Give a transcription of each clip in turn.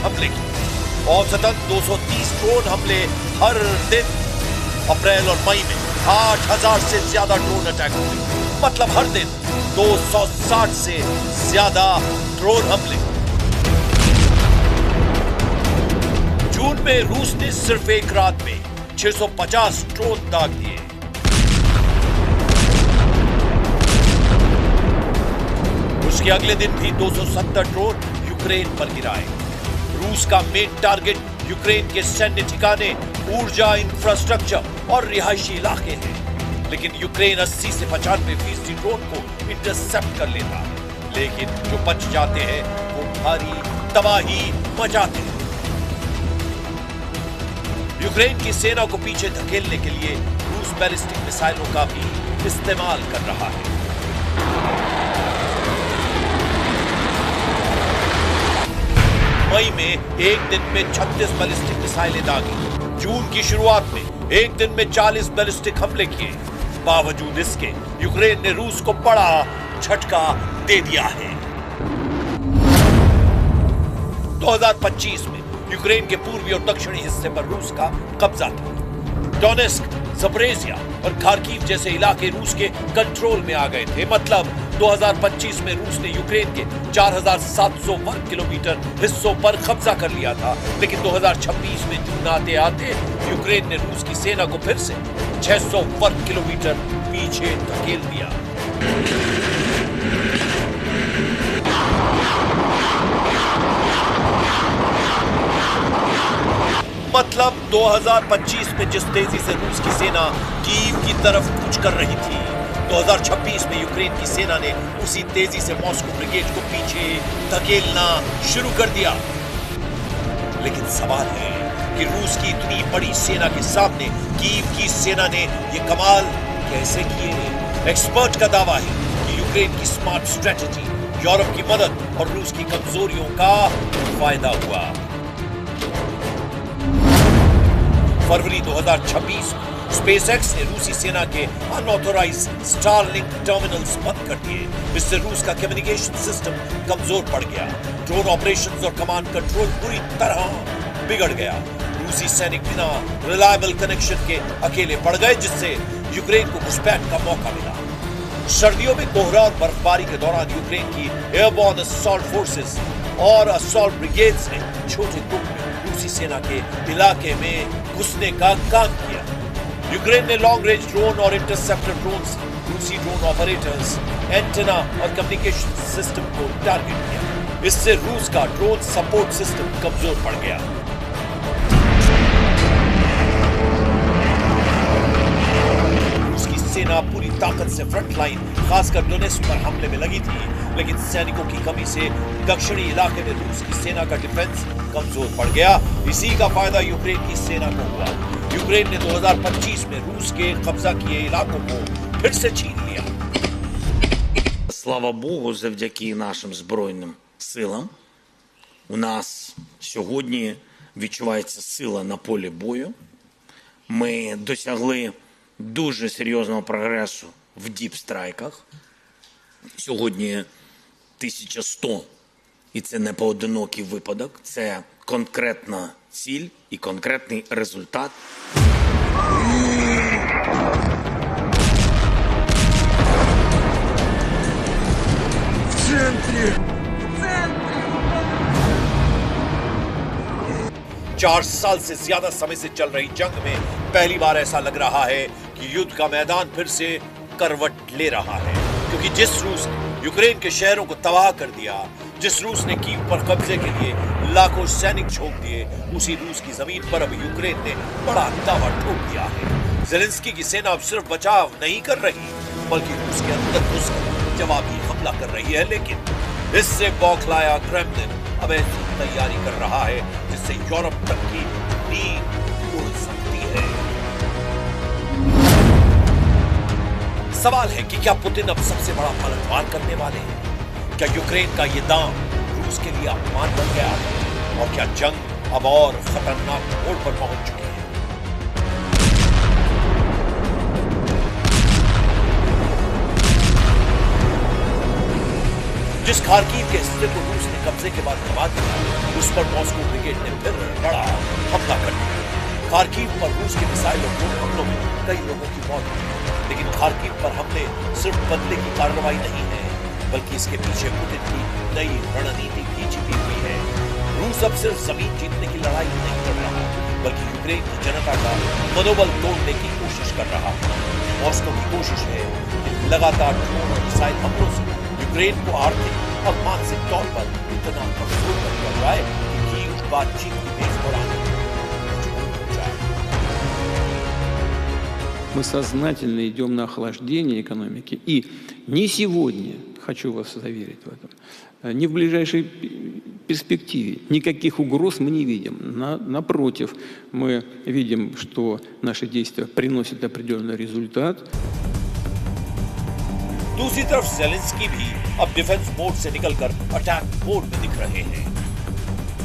हमले किए। औसतन 230 ड्रोन हमले हर दिन। अप्रैल और मई में 8000 से ज्यादा ड्रोन अटैक हुए, मतलब हर दिन 260 से ज्यादा ड्रोन हमले। जून में रूस ने सिर्फ एक रात में 650 ड्रोन दाग दिए। उसके अगले दिन भी 270 ड्रोन यूक्रेन पर गिराए। रूस का मेन टारगेट यूक्रेन के सैन्य ठिकाने, ऊर्जा इंफ्रास्ट्रक्चर और रिहायशी इलाके हैं। लेकिन यूक्रेन 80 से 95% ड्रोन को इंटरसेप्ट कर लेता है। लेकिन जो बच जाते हैं वो भारी तबाही मचाते हैं। यूक्रेन की सेना को पीछे धकेलने के लिए रूस बैलिस्टिक मिसाइलों का भी इस्तेमाल कर रहा है। मई में एक दिन में 36 बैलिस्टिक मिसाइलें दागी। जून की शुरुआत में एक दिन में 40 बैलिस्टिक हमले किए। बावजूद इसके यूक्रेन ने रूस को बड़ा झटका दे दिया है। 2025 में यूक्रेन के पूर्वी और दक्षिणी हिस्से पर रूस का कब्जा था। डोनेस्क, ज़पोरिज़िया और खार्किव जैसे इलाके रूस के कंट्रोल में आ गए थे। मतलब 2025 में रूस ने यूक्रेन के 4700 वर्ग किलोमीटर हिस्सों पर कब्जा कर लिया था। लेकिन 2026 में जून आते आते यूक्रेन ने रूस की सेना को फिर से 600 वर्ग किलोमीटर पीछे धकेल दिया। मतलब 2025 में जिस तेजी से रूस की सेना कीव की तरफ कूच कर रही थी, 2026 में यूक्रेन की सेना ने उसी तेजी से मॉस्को ब्रिगेड को पीछे धकेलना शुरू कर दिया। लेकिन सवाल है कि रूस की इतनी बड़ी सेना के सामने कीव की सेना ने ये कमाल कैसे किए। एक्सपर्ट का दावा है कि यूक्रेन की स्मार्ट स्ट्रेटेजी, यूरोप की मदद और रूस की कमजोरियों का फायदा हुआ। फरवरी 2026 में स्पेसएक्स ने रूसी सेना के अनऑथोराइज्ड स्टारलिंक टर्मिनल्स बंद कर दिए। इससे रूस का कम्युनिकेशन सिस्टम कमजोर पड़ गया। ड्रोन ऑपरेशंस और कमांड कंट्रोल पूरी तरह बिगड़ गया। रूसी सैनिक बिना रिलायबल कनेक्शन के अकेले पड़ गए, जिससे यूक्रेन को घुसपैठ का मौका मिला। सर्दियों में कोहरा और बर्फबारी के दौरान यूक्रेन की एयरबॉर्न असॉल्ट फोर्सेस और असॉल्ट ब्रिगेड्स ने छोटे ग्रुप में रूसी सेना के इलाके में घुसने का काम किया। यूक्रेन ने लॉन्ग रेंज ड्रोन और इंटरसेप्टर ड्रोन से रूसी ड्रोन ऑपरेटर्स, एंटेना और कम्युनिकेशन सिस्टम को टारगेट किया। इससे रूस का ड्रोन सपोर्ट सिस्टम कमजोर पड़ गया। रूस की सेना पूरी ताकत से फ्रंट लाइन, खासकर डोनेस्क पर हमले में लगी थी। लेकिन सैनिकों की कमी से दक्षिणी इलाके में रूस की सेना का डिफेंस कमजोर पड़ गया। इसी का फायदा यूक्रेन की सेना को हुआ। यूक्रेन ने 2025 में रूस के कब्जा किए इलाकों को फिर से छीन लिया। Слава Богу, завдяки нашим Збройним силам у нас сьогодні відчувається сила на полі бою. Ми досягли дуже серйозного прогресу в діпстрайках. Сьогодні 1100, і це не поодинокий випадок, це конкретна ціль і конкретний результат. В центре! 4 साल से ज्यादा समय से चल रही जंग में पहली बार ऐसा लग रहा है कि युद्ध का मैदान फिर से करवट ले रहा है। क्योंकि जिस रूस ने यूक्रेन के शहरों को तबाह कर दिया, जिस रूस ने कीव पर कब्जे के लिए लाखों सैनिक झोंक दिए, उसी रूस की जमीन पर अब यूक्रेन ने बड़ा दावा ठोक दिया है। ज़ेलेंस्की की सेना अब सिर्फ बचाव नहीं कर रही, बल्कि रूस के अंदर घुसकर जवाबी हमला कर रही है। लेकिन इससे बौखलाया क्रेमलिन अब ऐसी तैयारी कर रहा है जिससे यूरोप तक की नींद उड़ सकती है। सवाल है कि क्या पुतिन अब सबसे बड़ा पलटवार करने वाले हैं? क्या यूक्रेन का ये दांव रूस के लिए अपमान बन गया है? और क्या जंग अब और खतरनाक मोड़ पर पहुंच चुकी है? जिस खार्किव के हिस्से को रूस ने कब्जे के बाद दबा दिया, उस पर मॉस्को ब्रिगेड ने फिर बड़ा हमला कर दिया। खार्किव पर रूस के मिसाइल और ड्रोन हमलों में कई लोगों की मौत हुई। लेकिन खार्किव पर हमले सिर्फ बदले की कार्रवाई नहीं है, बल्कि इसके पीछे पुतिन की नई रणनीति भी छिपी हुई है। रूस अब सिर्फ जमीन जीतने की लड़ाई नहीं लड़ रहा, बल्कि यूक्रेन की जनता का मनोबल तोड़ने की कोशिश कर रहा है। मॉस्को की कोशिश है कि लगातार ड्रोन और मिसाइल हमलों से यूक्रेन को आर्थिक और मानसिक तौर पर इतना कमजोर कर दिया जाए कि कीव बातचीत की मेज पर आने हो जाए। Мы сознательно идем на охлаждение экономики. И не сегодня, хочу вас заверить в этом, не в ближайшей перспективе никаких угроз мы не видим. Напротив, мы видим, что наши действия приносят определенный результат. दूसरी तरफ ज़ेलेंस्की भी अब डिफेंस मोड से निकलकर अटैक मोड में दिख रहे हैं।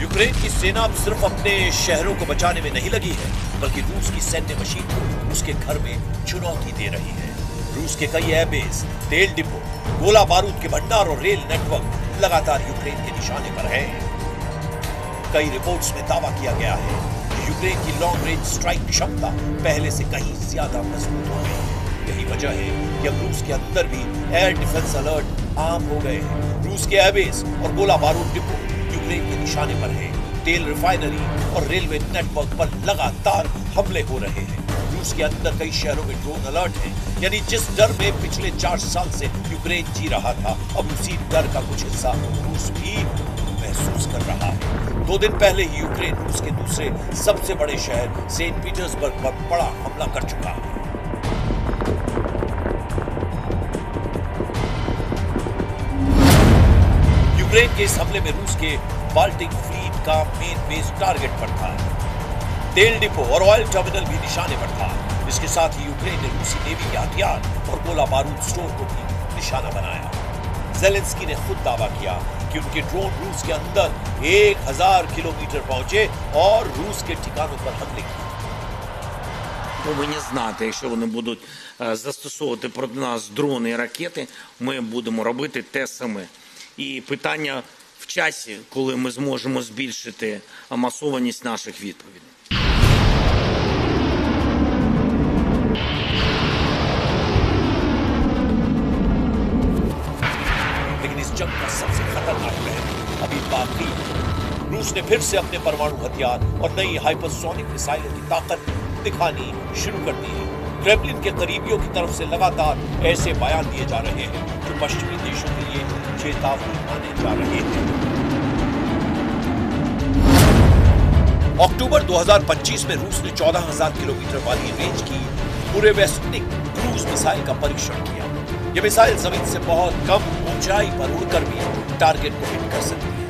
यूक्रेन की सेना अब सिर्फ अपने शहरों को बचाने में नहीं लगी है, बल्कि रूस की सैन्य मशीन को उसके घर में चुनौती दे रही है। रूस के कई एयरबेस, तेल डिपो, गोला बारूद के भंडार और रेल नेटवर्क लगातार यूक्रेन के निशाने पर है। कई रिपोर्ट्स में दावा किया गया है कि यूक्रेन की लॉन्ग रेंज स्ट्राइक क्षमता पहले से कहीं ज्यादा मजबूत हो गई है। यही वजह है कि अब रूस के अंदर भी एयर डिफेंस अलर्ट आम हो गए हैं। रूस के एयरबेस और गोला बारूद डिपो यूक्रेन के निशाने पर है। तेल रिफाइनरी और रेलवे नेटवर्क पर लगातार हमले हो रहे हैं। रूस के अंदर कई शहरों में ड्रोन अलर्ट है, यानी जिस डर में पिछले 4 साल से यूक्रेन जी रहा था, अब उसी डर का कुछ हिस्सा रूस भी महसूस कर रहा है। 2 दिन पहले ही यूक्रेन रूस के दूसरे सबसे बड़े शहर सेंट पीटर्सबर्ग पर बड़ा हमला कर चुका है। यूक्रेन के इस हमले में रूस के बाल्टिक फ्लीट का मेन बेस टारगेट पर था। तेल डिपो और ऑयल टर्मिनल भी निशाने पर था। इसके साथ ही यूक्रेन ने रूसी नेवी के हथियार और गोला बारूद स्टोर को भी निशाना बनाया। ज़ेलेंस्की ने खुद दावा किया कि उनके ड्रोन रूस के अंदर 1000 किलोमीटर पहुंचे और रूस के ठिकानों पर हमले किए। Повинні знати, якщо вони будуть застосовувати проти нас дрони і ракети, ми будемо робити те саме. І питання в часі, коли ми зможемо збільшити масованість наших відповідей. लेकिन इस जंग का सबसे खतरनाक पहलू अभी बाकी है। रूस ने फिर से अपने परमाणु हथियार और नई हाइपरसोनिक मिसाइलों की ताकत दिखानी शुरू कर दी है। क्रेमलिन के करीबियों की तरफ से लगातार ऐसे बयान दिए जा रहे हैं जो पश्चिमी देशों के लिए चेतावनी माने जा रहे हैं। अक्टूबर 2025 में रूस ने 14,000 किलोमीटर वाली रेंज की बुरेवेस्टनिक क्रूज मिसाइल का परीक्षण किया। यह मिसाइल जमीन से बहुत कम ऊंचाई पर उड़कर भी टारगेट को हिट कर सकती है।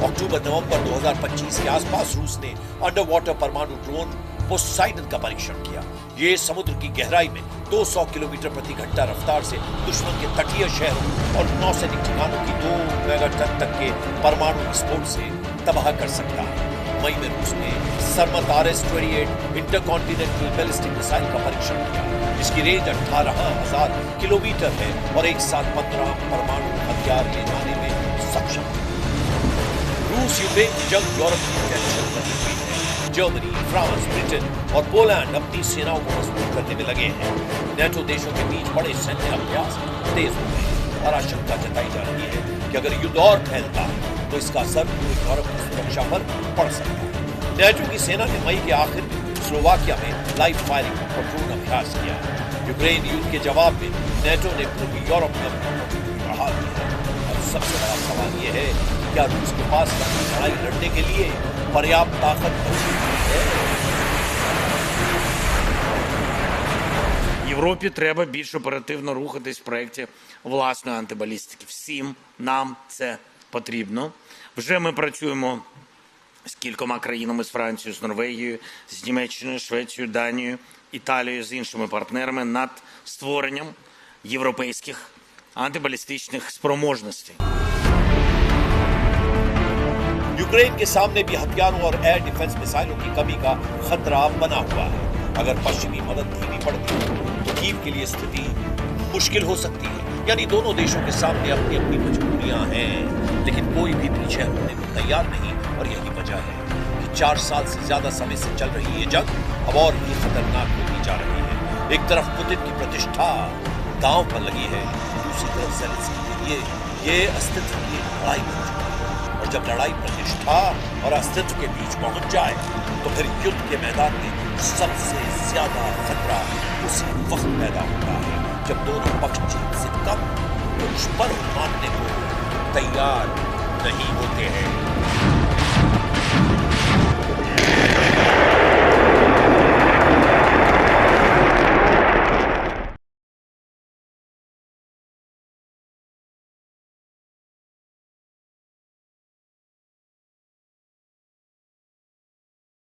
अक्टूबर-नवंबर 2025 के आसपास रूस ने अंडर वाटर परमाणु ड्रोन पोसाइडन का परीक्षण किया। ये समुद्र की गहराई में 200 किलोमीटर प्रति घंटा रफ्तार से दुश्मन के तटीय शहरों और नौसैनिक ठिकानों की 2 मेगाटन तक के परमाणु विस्फोट से तबाह कर सकता है। मई में रूस ने सरमत RS-28 इंटरकॉन्टिनेंटल बैलिस्टिक मिसाइल का परीक्षण किया। इसकी रेंज 18,000 किलोमीटर है और एक साथ 15 परमाणु हथियार ले जाने में सक्षम है। रूस यूक्रेन की जंग यूरोप की टेंशन बनी हुई है। जर्मनी, फ्रांस, ब्रिटेन और पोलैंड अपनी सेनाओं को मजबूत करने में लगे हैं। नेटो देशों के बीच बड़े सैन्य अभ्यास तेज हो गए हैं और आशंका जताई जा रही है कि अगर युद्ध और फैलता है तो इसका असर पूरे यूरोप की सुरक्षा पर पड़ सकता है। नेटो की सेना ने मई के आखिर में स्लोवाकिया में लाइव फायरिंग और ड्रोन अभ्यास किया। यूक्रेन युद्ध के जवाब में नेटो ने पूर्वी यूरोप में अपनी मौजूदगी बढ़ा दी है। अब सबसे बड़ा सवाल यह है कि क्या रूस के पास अपनी लड़ाई लड़ने के लिए पर्याप्त ताकत है? Європі треба більш оперативно рухатись в проєкті власної антибалістики. Всім нам це потрібно. Вже ми працюємо з кількома країнами, з Францією, з Норвегією, з Німеччиною, Швецією, Данією, Італією, з іншими партнерами над створенням європейських антибалістичних спроможностей. यूक्रेन के सामने भी हथियारों और एयर डिफेंस मिसाइलों की कमी का खतरा बना हुआ है। अगर पश्चिमी मदद धीमी पड़ती है तो कीव के लिए स्थिति मुश्किल हो सकती है। यानी दोनों देशों के सामने अपनी अपनी मजबूरियां हैं, लेकिन कोई भी पीछे हटने को तैयार नहीं। और यही वजह है कि 4 साल से ज्यादा समय से चल रही ये जंग अब और भी खतरनाक होती जा रही है। एक तरफ पुतिन की प्रतिष्ठा दांव पर लगी है, दूसरी तरफ ज़ेलेंस्की के लिए ये अस्तित्व की लड़ाई बन चुकी है। और जब लड़ाई प्रतिष्ठा और अस्तित्व के बीच पहुंच जाए तो फिर युद्ध के मैदान में सबसे ज्यादा खतरा उसी वक्त पैदा होता है जब दोनों पक्ष जीत से कम कुछ पर मानने को तैयार नहीं होते हैं।